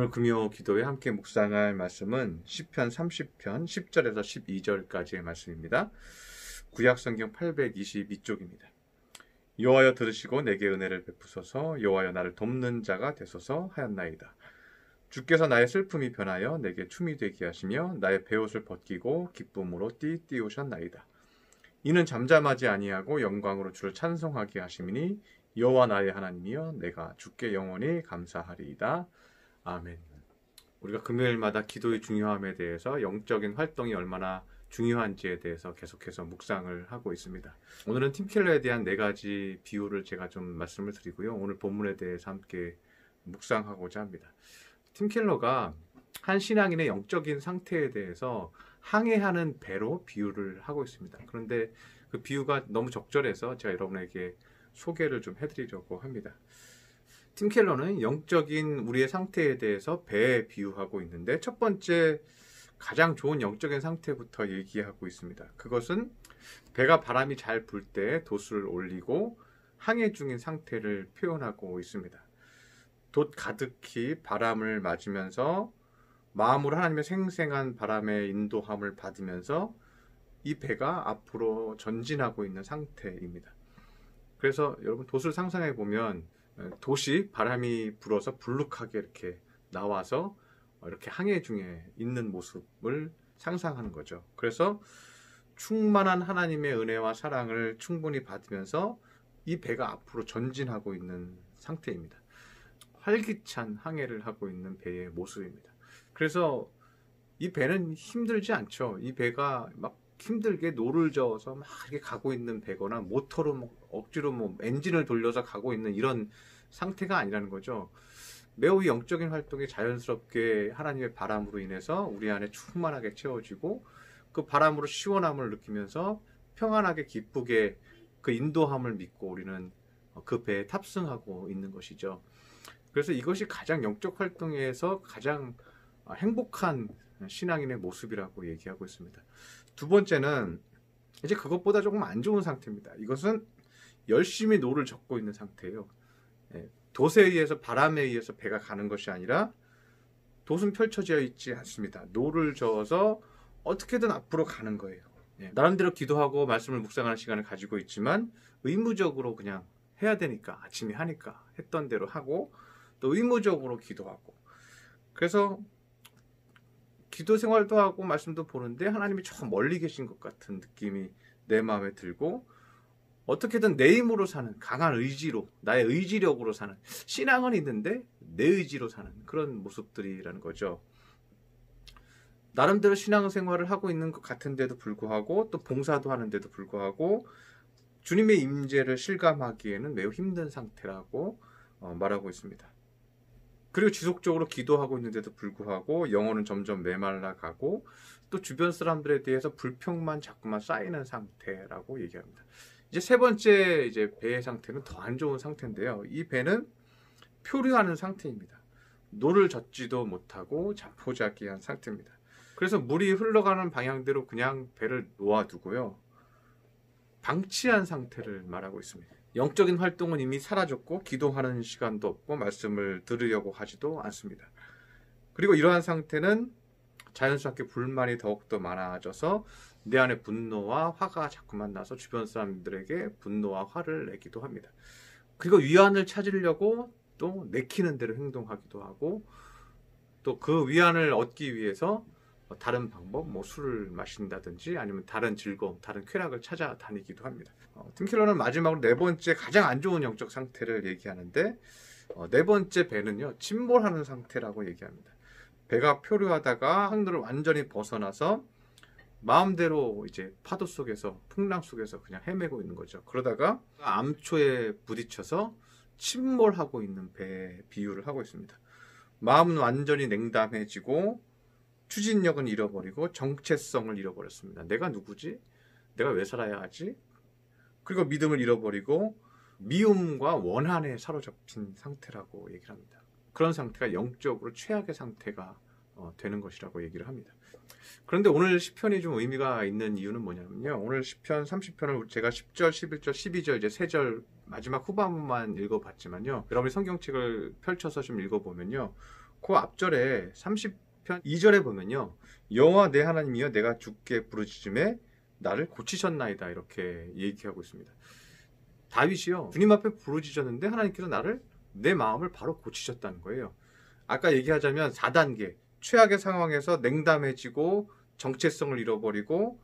오늘 금요 기도에 함께 묵상할 말씀은 시편 30편 10절에서 12절까지의 말씀입니다. 구약성경 822쪽입니다. 여호와여 들으시고 내게 은혜를 베푸소서. 여호와여 나를 돕는 자가 되소서 하였나이다. 주께서 나의 슬픔이 변하여 내게 춤이 되게 하시며 나의 베옷을 벗기고 기쁨으로 띠우셨나이다. 이는 잠잠하지 아니하고 영광으로 주를 찬송하게 하심이니 여호와 나의 하나님이여 내가 주께 영원히 감사하리이다. 아멘. 우리가 금요일마다 기도의 중요함에 대해서 영적인 활동이 얼마나 중요한지에 대해서 계속해서 묵상을 하고 있습니다. 오늘은 팀켈러에 대한 4가지 비유를 제가 좀 말씀을 드리고요. 오늘 본문에 대해서 함께 묵상하고자 합니다. 팀켈러가 한 신앙인의 영적인 상태에 대해서 항해하는 배로 비유를 하고 있습니다. 그런데 그 비유가 너무 적절해서 제가 여러분에게 소개를 좀 해드리려고 합니다. 팀켈러는 영적인 우리의 상태에 대해서 배에 비유하고 있는데 첫 번째 가장 좋은 영적인 상태부터 얘기하고 있습니다. 그것은 배가 바람이 잘 불 때 돛을 올리고 항해 중인 상태를 표현하고 있습니다. 돛 가득히 바람을 맞으면서 마음으로 하나님의 생생한 바람의 인도함을 받으면서 이 배가 앞으로 전진하고 있는 상태입니다. 그래서 여러분 돛을 상상해 보면 돛이 바람이 불어서 불룩하게 이렇게 나와서 이렇게 항해 중에 있는 모습을 상상하는 거죠. 그래서 충만한 하나님의 은혜와 사랑을 충분히 받으면서 이 배가 앞으로 전진하고 있는 상태입니다. 활기찬 항해를 하고 있는 배의 모습입니다. 그래서 이 배는 힘들지 않죠. 이 배가 막 힘들게 노를 저어서 막 이렇게 가고 있는 배거나 모터로 억지로 엔진을 돌려서 가고 있는 이런 상태가 아니라는 거죠. 매우 영적인 활동이 자연스럽게 하나님의 바람으로 인해서 우리 안에 충만하게 채워지고 그 바람으로 시원함을 느끼면서 평안하게 기쁘게 그 인도함을 믿고 우리는 그 배에 탑승하고 있는 것이죠. 그래서 이것이 가장 영적 활동에서 가장 행복한 신앙인의 모습이라고 얘기하고 있습니다. 두 번째는 이제 그것보다 조금 안 좋은 상태입니다. 이것은 열심히 노를 젓고 있는 상태예요. 돛에 의해서 바람에 의해서 배가 가는 것이 아니라 돛은 펼쳐져 있지 않습니다. 노를 저어서 어떻게든 앞으로 가는 거예요. 나름대로 기도하고 말씀을 묵상하는 시간을 가지고 있지만 의무적으로 그냥 해야 되니까 아침에 하니까 했던 대로 하고 또 의무적으로 기도하고 그래서 기도 생활도 하고 말씀도 보는데 하나님이 저 멀리 계신 것 같은 느낌이 내 마음에 들고 어떻게든 내 힘으로 사는 강한 의지로 나의 의지력으로 사는 신앙은 있는데 내 의지로 사는 그런 모습들이라는 거죠. 나름대로 신앙생활을 하고 있는 것 같은데도 불구하고 또 봉사도 하는데도 불구하고 주님의 임재를 실감하기에는 매우 힘든 상태라고 말하고 있습니다. 그리고 지속적으로 기도하고 있는데도 불구하고 영혼은 점점 메말라가고 또 주변 사람들에 대해서 불평만 자꾸만 쌓이는 상태라고 얘기합니다. 이제 세 번째 배의 상태는 더 안 좋은 상태인데요. 이 배는 표류하는 상태입니다. 노를 젓지도 못하고 자포자기한 상태입니다. 그래서 물이 흘러가는 방향대로 그냥 배를 놓아두고요. 방치한 상태를 말하고 있습니다. 영적인 활동은 이미 사라졌고 기도하는 시간도 없고 말씀을 들으려고 하지도 않습니다. 그리고 이러한 상태는 자연스럽게 불만이 더욱더 많아져서 내 안에 분노와 화가 자꾸만 나서 주변 사람들에게 분노와 화를 내기도 합니다. 그리고 위안을 찾으려고 또 내키는 대로 행동하기도 하고 또 그 위안을 얻기 위해서 다른 방법, 술을 마신다든지 아니면 다른 즐거움, 다른 쾌락을 찾아다니기도 합니다. 팀켈러는 마지막으로 네 번째 가장 안 좋은 영적 상태를 얘기하는데 네 번째 배는요 침몰하는 상태라고 얘기합니다. 배가 표류하다가 항로를 완전히 벗어나서 마음대로 이제 파도 속에서 풍랑 속에서 그냥 헤매고 있는 거죠. 그러다가 암초에 부딪혀서 침몰하고 있는 배에 비유를 하고 있습니다. 마음은 완전히 냉담해지고 추진력은 잃어버리고 정체성을 잃어버렸습니다. 내가 누구지? 내가 왜 살아야 하지? 그리고 믿음을 잃어버리고 미움과 원한에 사로잡힌 상태라고 얘기를 합니다. 그런 상태가 영적으로 최악의 상태가 되는 것이라고 얘기를 합니다. 그런데 오늘 시편이 좀 의미가 있는 이유는 뭐냐면요. 오늘 시편 30편을 제가 10절, 11절, 12절 이제 3절 마지막 후반부만 읽어봤지만요. 여러분이 성경책을 펼쳐서 좀 읽어보면요. 그 앞절에 30편 2절에 보면요. 여호와 내 하나님이여 내가 주께 부르짖음에 나를 고치셨나이다 이렇게 얘기하고 있습니다. 다윗이요. 주님 앞에 부르짖었는데 하나님께서 내 마음을 바로 고치셨다는 거예요. 아까 얘기하자면 4단계 최악의 상황에서 냉담해지고 정체성을 잃어버리고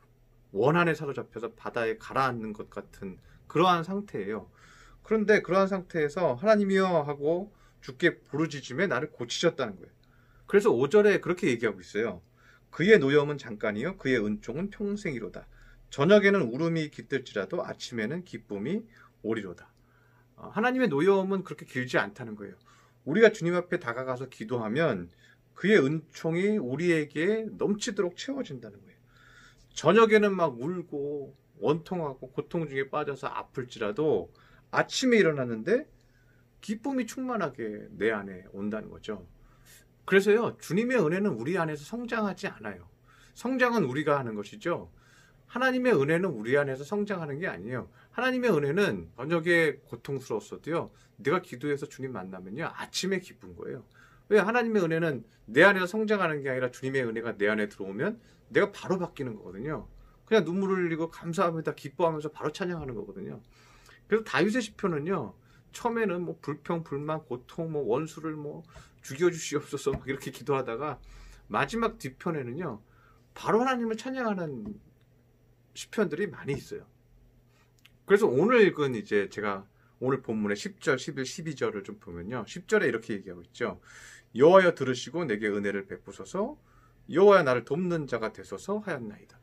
원한에 사로잡혀서 바다에 가라앉는 것 같은 그러한 상태예요. 그런데 그러한 상태에서 하나님이여 하고 주께 부르짖음에 나를 고치셨다는 거예요. 그래서 5절에 그렇게 얘기하고 있어요. 그의 노염은 잠깐이요 그의 은총은 평생이로다. 저녁에는 울음이 깃들지라도 아침에는 기쁨이 오리로다. 하나님의 노여움은 그렇게 길지 않다는 거예요. 우리가 주님 앞에 다가가서 기도하면 그의 은총이 우리에게 넘치도록 채워진다는 거예요. 저녁에는 막 울고 원통하고 고통 중에 빠져서 아플지라도 아침에 일어났는데 기쁨이 충만하게 내 안에 온다는 거죠. 그래서요, 주님의 은혜는 우리 안에서 성장하지 않아요. 성장은 우리가 하는 것이죠. 하나님의 은혜는 우리 안에서 성장하는 게 아니에요. 하나님의 은혜는 저녁에 고통스러웠어도요, 내가 기도해서 주님 만나면요, 아침에 기쁜 거예요. 왜? 하나님의 은혜는 내 안에서 성장하는 게 아니라 주님의 은혜가 내 안에 들어오면 내가 바로 바뀌는 거거든요. 그냥 눈물을 흘리고 감사합니다, 기뻐하면서 바로 찬양하는 거거든요. 그래서 다윗의 시편은요, 처음에는 뭐 불평, 불만, 고통, 뭐 원수를 뭐 죽여주시옵소서 막 이렇게 기도하다가 마지막 뒤편에는요, 바로 하나님을 찬양하는 시편들이 많이 있어요. 그래서 오늘 읽은 이제 제가 오늘 본문의 10절, 11, 12절을 좀 보면요. 10절에 이렇게 얘기하고 있죠. 여호와여 들으시고 내게 은혜를 베푸소서 여호와여 나를 돕는 자가 되소서 하였나이다.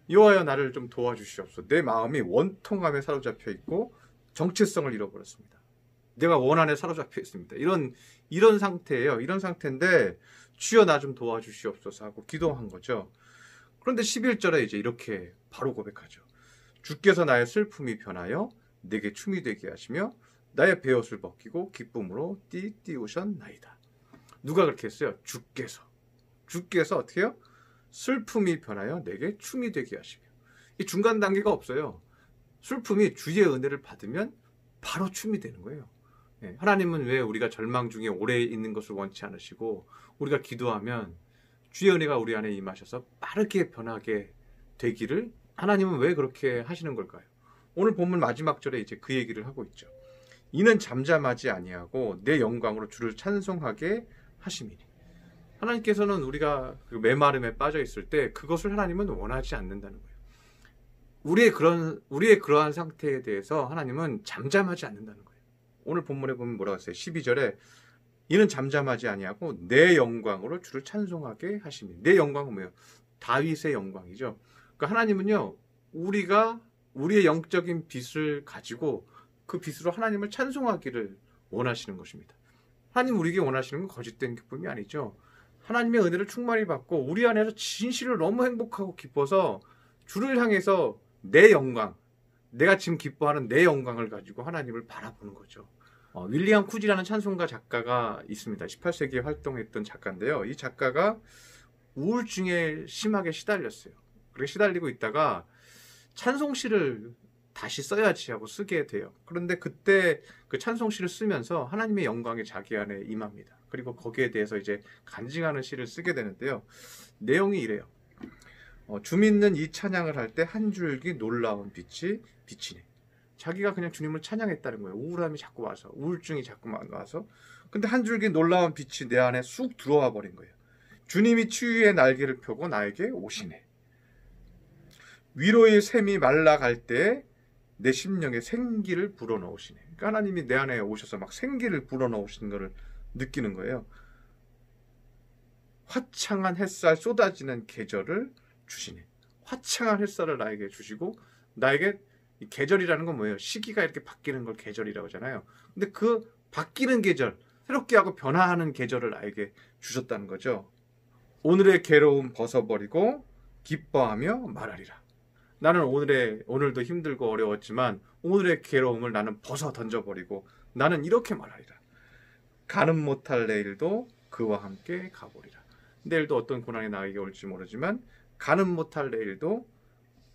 여호와여 나를 좀 도와주시옵소서. 내 마음이 원통함에 사로잡혀 있고 정체성을 잃어버렸습니다. 내가 원한에 사로잡혀 있습니다. 이런 상태예요. 이런 상태인데 주여 나 좀 도와주시옵소서 하고 기도한 거죠. 그런데 11절에 이제 이렇게 바로 고백하죠. 주께서 나의 슬픔이 변하여 내게 춤이 되게 하시며 나의 베옷을 벗기고 기쁨으로 띠띠우셨나이다. 누가 그렇게 했어요? 주께서 어떻게 해요? 슬픔이 변하여 내게 춤이 되게 하시며. 이 중간 단계가 없어요. 슬픔이 주의 은혜를 받으면 바로 춤이 되는 거예요. 하나님은 왜 우리가 절망 중에 오래 있는 것을 원치 않으시고 우리가 기도하면 주의 은혜가 우리 안에 임하셔서 빠르게 변하게 되기를 하나님은 왜 그렇게 하시는 걸까요? 오늘 본문 마지막 절에 이제 그 얘기를 하고 있죠. 이는 잠잠하지 아니하고 내 영광으로 주를 찬송하게 하심이니. 하나님께서는 우리가 그 메마름에 빠져 있을 때 그것을 하나님은 원하지 않는다는 거예요. 우리의 그러한 상태에 대해서 하나님은 잠잠하지 않는다는 거예요. 오늘 본문에 보면 뭐라고 했어요? 12절에 이는 잠잠하지 아니하고 내 영광으로 주를 찬송하게 하심이니. 내 영광은 뭐예요? 다윗의 영광이죠. 그러니까 하나님은요, 우리의 영적인 빛을 가지고 그 빛으로 하나님을 찬송하기를 원하시는 것입니다. 하나님 우리에게 원하시는 건 거짓된 기쁨이 아니죠. 하나님의 은혜를 충만히 받고 우리 안에서 진실을 너무 행복하고 기뻐서 주를 향해서 내 영광, 내가 지금 기뻐하는 내 영광을 가지고 하나님을 바라보는 거죠. 윌리엄 쿠지라는 찬송가 작가가 있습니다. 18세기에 활동했던 작가인데요. 이 작가가 우울증에 심하게 시달렸어요. 그렇게 시달리고 있다가 찬송시를 다시 써야지 하고 쓰게 돼요. 그런데 그때 그 찬송시를 쓰면서 하나님의 영광이 자기 안에 임합니다. 그리고 거기에 대해서 이제 간증하는 시를 쓰게 되는데요. 내용이 이래요. 주 믿는 이 찬양을 할 때 한 줄기 놀라운 빛이 비치네. 자기가 그냥 주님을 찬양했다는 거예요. 우울함이 자꾸 와서, 우울증이 자꾸 와서. 근데 한 줄기 놀라운 빛이 내 안에 쑥 들어와 버린 거예요. 주님이 치유의 날개를 펴고 나에게 오시네. 위로의 샘이 말라갈 때 내 심령에 생기를 불어넣으시네. 그러니까 하나님이 내 안에 오셔서 막 생기를 불어넣으시는 것을 느끼는 거예요. 화창한 햇살 쏟아지는 계절을 주시네. 화창한 햇살을 나에게 주시고, 나에게 계절이라는 건 뭐예요? 시기가 이렇게 바뀌는 걸 계절이라고 하잖아요. 근데 그 바뀌는 계절, 새롭게 하고 변화하는 계절을 나에게 주셨다는 거죠. 오늘의 괴로움 벗어버리고 기뻐하며 말하리라. 나는 오늘도 힘들고 어려웠지만 오늘의 괴로움을 나는 벗어 던져버리고 나는 이렇게 말하리라. 가는 못할 내일도 그와 함께 가보리라. 내일도 어떤 고난이 나에게 올지 모르지만 가는 못할 내일도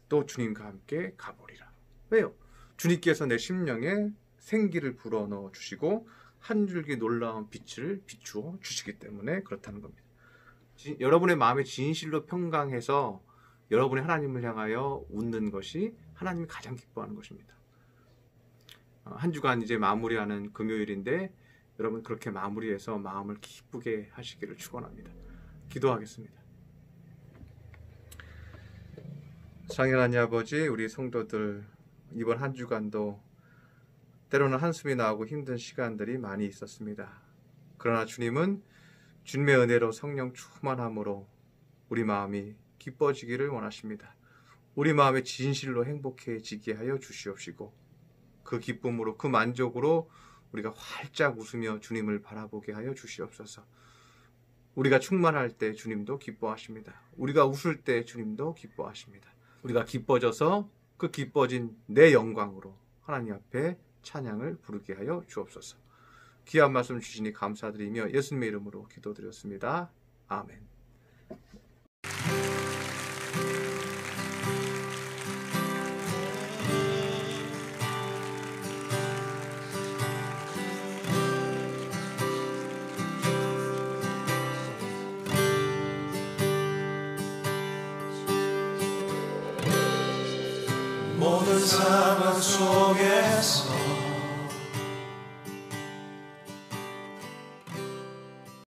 또 주님과 함께 가보리라. 왜요? 주님께서 내 심령에 생기를 불어넣어 주시고 한 줄기 놀라운 빛을 비추어 주시기 때문에 그렇다는 겁니다. 여러분의 마음이 진실로 평강해서 여러분이 하나님을 향하여 웃는 것이 하나님이 가장 기뻐하는 것입니다. 한 주간 이제 마무리하는 금요일인데 여러분 그렇게 마무리해서 마음을 기쁘게 하시기를 축원합니다. 기도하겠습니다. 상연한 아버지, 우리 성도들 이번 한 주간도 때로는 한숨이 나오고 힘든 시간들이 많이 있었습니다. 그러나 주님은 주님의 은혜로 성령 충만함으로 우리 마음이 기뻐지기를 원하십니다. 우리 마음이 진실로 행복해지게 하여 주시옵시고 그 기쁨으로 그 만족으로 우리가 활짝 웃으며 주님을 바라보게 하여 주시옵소서. 우리가 충만할 때 주님도 기뻐하십니다. 우리가 웃을 때 주님도 기뻐하십니다. 우리가 기뻐져서 그 기뻐진 내 영광으로 하나님 앞에 찬양을 부르게 하여 주옵소서. 귀한 말씀 주시니 감사드리며 예수님의 이름으로 기도드렸습니다. 아멘. 모든 상황 속